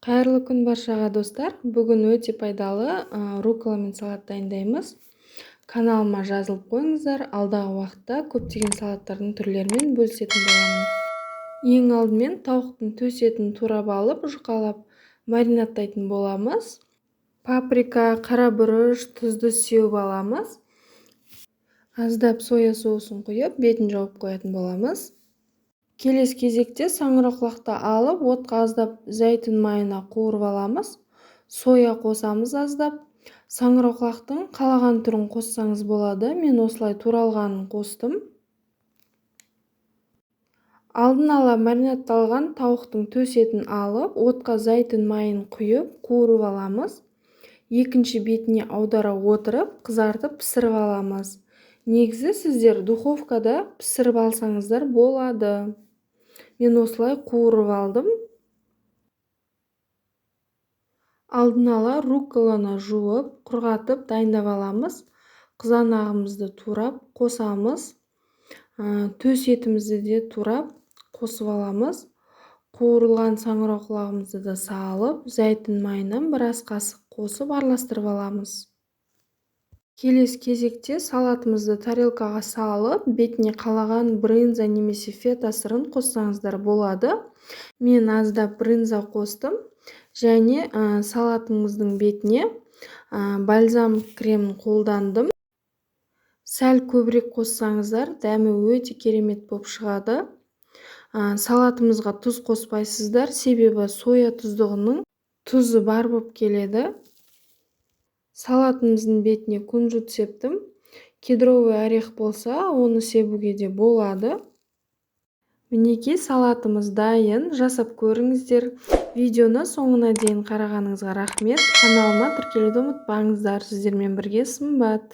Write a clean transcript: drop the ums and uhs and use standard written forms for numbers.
Қайырлы күн баршаға достар. Бүгін өте пайдалы рукколамен салат дайындаймыз. Каналыма жазылып қойыңыздар. Алдағы уақытта көптеген салаттардың түрлерімен бөлісетін боламын. Ең алдымен тауықтың төс етін турап алып, жұқалап маринадтайтын боламыз. Паприка, қара бұрыш, тұзды сеуіп аламыз. Аздап соя соусын құйып, бетін жауып қоятын боламыз. Келесі кезекте саңырауқұлақты алып, отқа аздап зәйтүн майына қуырып аламыз. Соя қосамыз аздап. Саңырауқұлақтың қалаған түрін қоссаңыз болады. Мен осылай туралғанын қостым. Алдын ала маринадталған тауықтың төс етін алып, отқа зәйтүн майын құйып, қуырып аламыз. Екінші бетіне аудара отырып, қызартып пісіріп аламыз. Негізі сіздер духовкада пісіріп алсаңыздар болады. Мен осылай қуырып алдым. Алдын ала рукколаны жуып, құрғатып дайындап аламыз. Қызанағымызды турап қосамыз. Төс етімізді де турап қосып аламыз. Қуырылған саңырауқұлағымызды да салып, зәйтүн майынан бір ас қасық қосып араластырып аламыз. Келесі кезекте салатымызды тарелкаға салып, бетіне қалаған брынза немесе фета сырын қоссаңыздар болады. Мен аздап брынза қостым. Және салатыңыздың бетіне бальзам кремін қолдандым. Сәл көбірек қоссаңыздар, дәмі өте керемет болып шығады. Салатымызға тұз қоспайсыздар, себебі соя тұздығының тұзы бар болып келеді. Салатымыздың бетіне кунжут септім. Кедровый орех болса, оны себуге де болады. Мінекей салатымыз дайын. Жасап көріңіздер. Видеоны соңына дейін қарағаныңызға рахмет. Каналыма тіркелуді ұмытпаңыздар. Сіздермен бірге Сымбат.